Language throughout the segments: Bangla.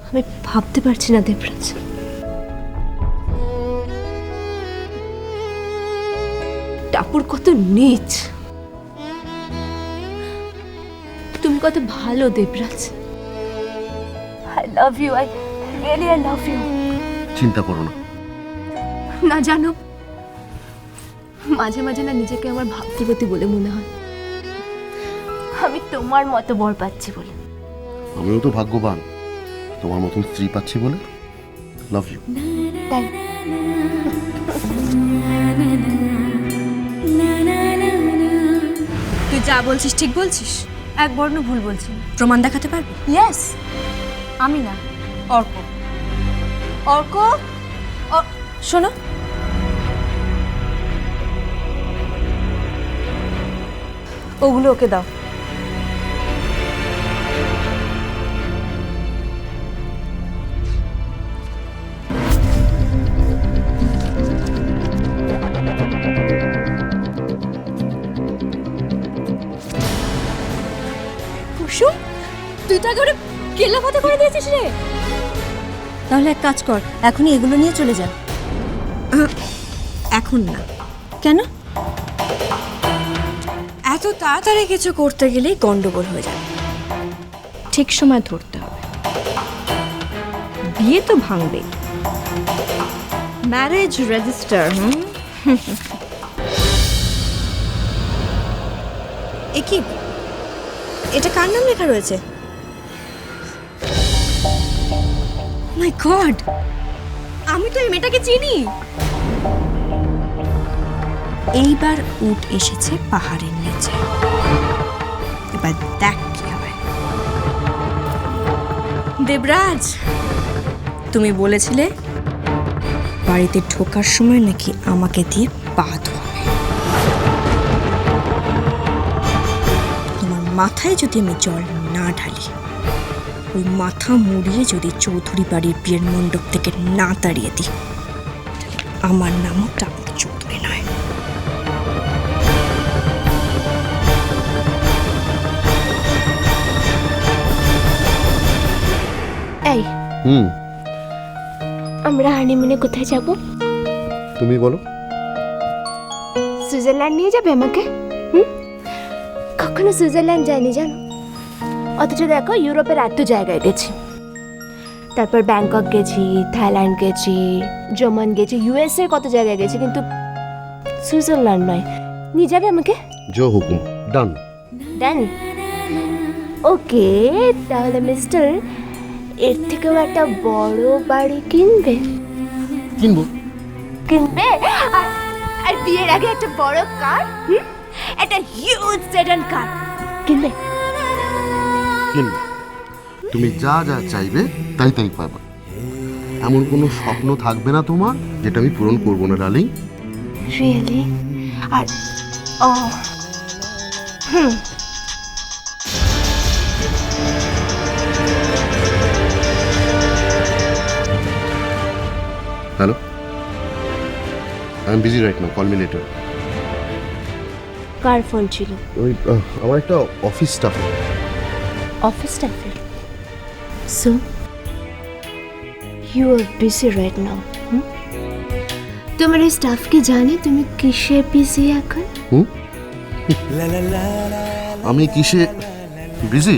আমি ভাবতে পারছি না দেবরাজ, টাপুর কত নীচ, তুমি কত ভালো Devraj. I love you, I love you. চিন্তা করো না। না জানো, মাঝে মাঝে না নিজেকে আমার ভাগ্যবতী বলে মনে হয়, আমি তোমার মতো বর পাচ্ছি বলে। আমিও তো ভাগ্যবান, তোমার মতন স্ত্রী পাচ্ছি বলে। Love you. তাই তুই যা বলছিস ঠিক বলছিস, এক বর্ণ ভুল বলছিস। প্রমাণ দেখাতে পারবি? ইয়েস। আমি না, অর্ক। অর্ক, শোনো, ওগুলো ওকে দাও। কুসুম, তুই তো একেবারে কেল্লাফাতে করে দিয়েছিস রে। তাহলে এক কাজ কর, এখনই এগুলো নিয়ে চলে যা। এখন না। কেন? এত তাড়াতাড়ি কিছু করতে গেলেই গন্ডগোল হয়ে যাবে। ঠিক সময় ধরতে হবে। বিয়ে তো ভাঙবে, ম্যারেজ রেজিস্টার। এ কি, এটা কার নাম লেখা রয়েছে? মাই গড, আমি তো এই মেয়েটাকে চিনি। এইবার উট এসেছে পাহাড়ের নিচে, এবার দেখ কি হয়। দেবরাজ, তুমি বলেছিলে বাড়িতে ঢোকার সময় নাকি আমাকে দিয়ে পা ধোয়াবে। তোমার মাথায় যদি আমি জল না ঢালি, ওই মাথা মুড়িয়ে যদি চৌধুরী বাড়ির বিয়ের মণ্ডপ থেকে না তাড়িয়ে দিই, আমার নামও টাপু চৌধুরী নয়। এই, আমরা হানিমুনে কোথায় যাব? তুমি বলো। সুইজারল্যান্ড নিয়ে যাবে আমাকে? কখনো সুইজারল্যান্ড যাইনি জানো, অথচ দেখো ইউরোপের এত জায়গায় গেছি। তারপর ব্যাংকক গেছি, থাইল্যান্ড গেছি, জমান গেছি, ইউএসএ কত জায়গায় গেছি, কিন্তু সুইজারল্যান্ড নয়। নিয়ে যাবে আমাকে? জো হুকুম। ডান। ডান। ওকে, তাহলে মিস্টার, এর থেকেও একটা বড় বাড়ি কিনবে? কিনবো। কিনবে? আর বিয়ের আগে একটা বড় কার, একটা হিউজ সেডান কার কিনবে? কিনবো। তুমি যা যা চাইবে তাই তাই পাবা। এমন কোনো স্বপ্ন থাকবে না তোমার যেটা আমি পূরণ করবো না, ডার্লিং। রিয়েলি? আর ও hello, I am busy right now, call me later. কার ফোন ছিল? ওই আমার একটা অফিস স্টাফ। অফিস স্টাফের? So you are busy right now? তোমার এই স্টাফ কি জানে তুমি কিসে বিজি এখন? আমি কিসে বিজি?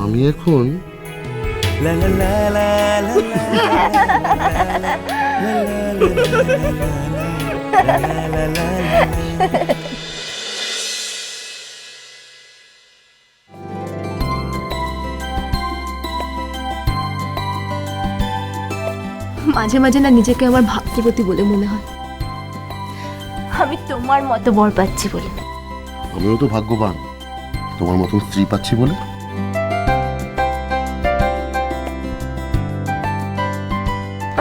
আমি এখন মাঝে মাঝে না নিজেকে আমার ভাগ্যবতী বলে মনে হয়, আমি তোমার মতো বর পাচ্ছি বলে। আমিও তো ভাগ্যবান, তোমার মতন স্ত্রী পাচ্ছি বলে।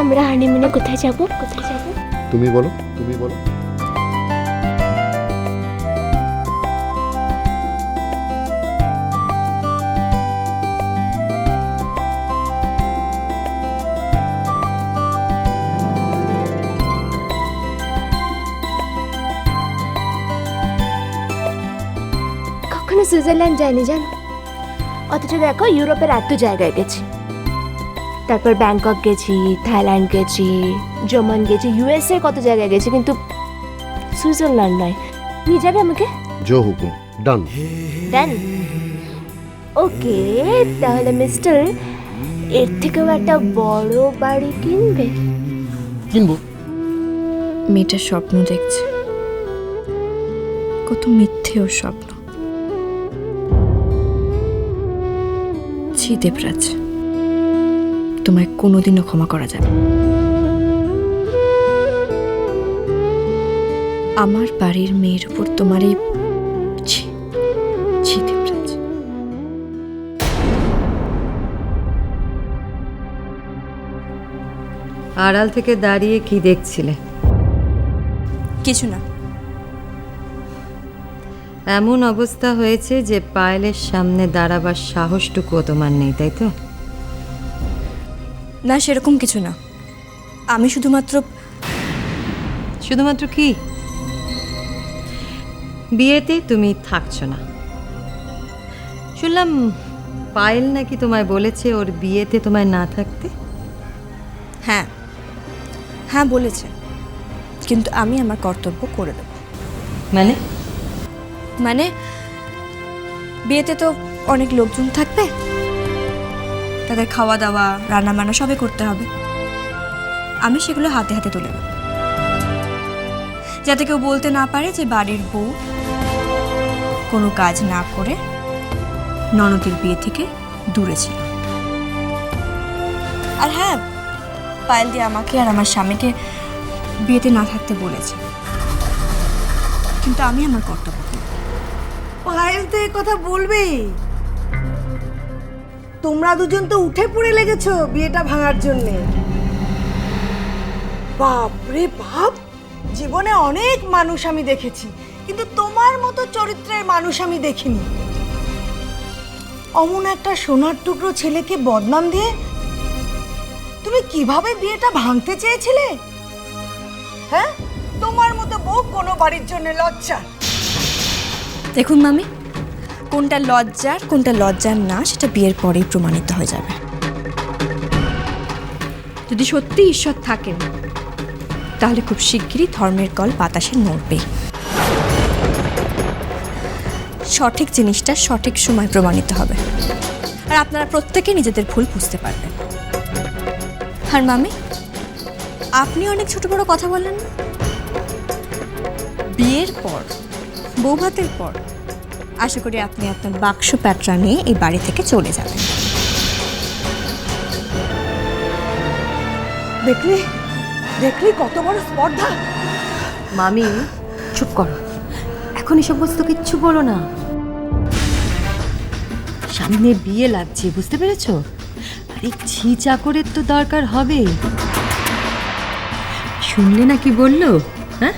আমরা হানিমুনে কোথায় যাব? কোথায় যাব? তুমি বলো, তুমি বলো। কখনো সুইজারল্যান্ড যাইনি জানো, অথচ দেখো ইউরোপের এত জায়গায় গেছি, তারপর ব্যাংকক গেছি, থাইল্যান্ড গেছি, জর্মান গেছি, ইউএসএ কত জায়গায় গেছি, কিন্তু সুইজারল্যান্ড নয়। নিয়ে যাবে আমাকে? জো হুকুম, ডান। ডান। ওকে, তাহলে মিস্টার এর থেকেও একটা বড় বাড়ি কিনবে? কিনবো। মেয়েটা স্বপ্ন দেখছে, কত মিথ্যে ওর স্বপ্ন। ছি দেবরাজ, তোমায় কোনোদিনও ক্ষমা করা যাবে না। আমার বাড়ির মেয়ের উপর তোমার এই ছি, ছি দেবরাজ। আড়াল থেকে দাঁড়িয়ে কি দেখছিলে? কিছু না। এমন অবস্থা হয়েছে যে পায়েলের সামনে দাঁড়াবার সাহসটুকুও তোমার নেই, তাই তো? না, সেরকম কিছু না। আমি শুধুমাত্র কি? বিয়েতে তুমি থাকছো না। শুনলাম পায়েল নাকি তোমায় বলেছে ওর বিয়েতে তোমায় না থাকতে। হ্যাঁ হ্যাঁ বলেছে, কিন্তু আমি আমার কর্তব্য করে দেব। মানে বিয়েতে তো অনেক লোকজন থাকবে, তাদের খাওয়া দাওয়া রান্না বান্না সবই করতে হবে। আমি সেগুলো হাতে হাতে তুলে নেব, যাতে কেউ বলতে না পারে যে বাড়ির বউ কোনো কাজ না করে ননদের বিয়ে থেকে দূরে ছিল। আর হ্যাঁ, পায়েল দিয়ে আমাকে আর আমার স্বামীকে বিয়েতে না থাকতে বলেছে, কিন্তু আমি আমার কর্তব্য করব। পায়েল তো এ কথা বলবেই। তোমরা দুজন তো উঠে পড়ে লেগেছো বিয়েটা ভাঙার জন্যে। বাপ রে বাপ, জীবনে অনেক মানুষ আমি দেখেছি, কিন্তু তোমার মতো চরিত্রের মানুষ আমি দেখিনি। অমন একটা সোনার টুকরো ছেলেকে বদনাম দিয়ে তুমি কিভাবে বিয়েটা ভাঙতে চেয়েছিলে? হ্যাঁ, তোমার মতো বউ কোনো বাড়ির জন্য লজ্জা। দেখুন মামি, কোনটা লজ্জার না সেটা বিয়ের পরেই প্রমাণিত হয়ে যাবে। যদি সত্যি ঈশ্বর থাকেন, তাহলে খুব শিগগিরই ধর্মের কল বাতাসে নড়বে। সঠিক জিনিসটা সঠিক সময় প্রমাণিত হবে, আর আপনারা প্রত্যেকে নিজেদের ভুল বুঝতে পারবেন। আর মামি, আপনি অনেক ছোট বড় কথা বললেন না? বিয়ের পর, বৌভাতের পর আশা করি আপনি আপনার বাক্স প্যাটরা নিয়ে এই বাড়ি থেকে চলে যাবেন। দেখলি দেখলি কত বড় স্পর্ধা। মামি চুপ করো, এখন এসব বস্তু কিচ্ছু বলো না। সামনে বিয়ে লাগছে, বুঝতে পেরেছো? আরে ছি চাকরের তো দরকার হবে। শুনলে না কি বললো? হ্যাঁ,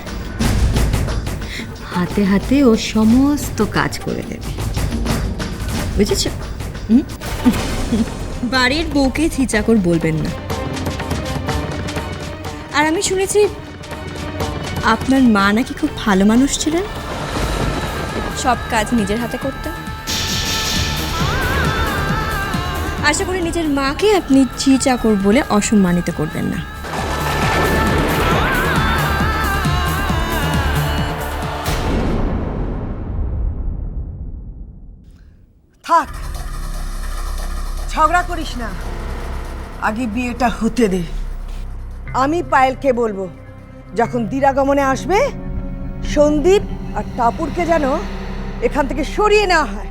হাতে হাতে ও সমস্ত কাজ করে দেবে, বুঝেছ? বাড়ির বউকে ছিচাকর বলবেন না। আর আমি শুনেছি আপনার মা নাকি খুব ভালো মানুষ ছিলেন, সব কাজ নিজের হাতে করতেন। আশা করি নিজের মাকে আপনি ছিচাকর বলে অসম্মানিত করবেন না। থাক, ঝগড়া করিস না, আগে বিয়েটা হতে দে। আমি পায়েলকে বলবো যখন দিরাগমনে আসবে, সন্দীপ আর টাপুরকে যেন এখান থেকে সরিয়ে নেওয়া হয়।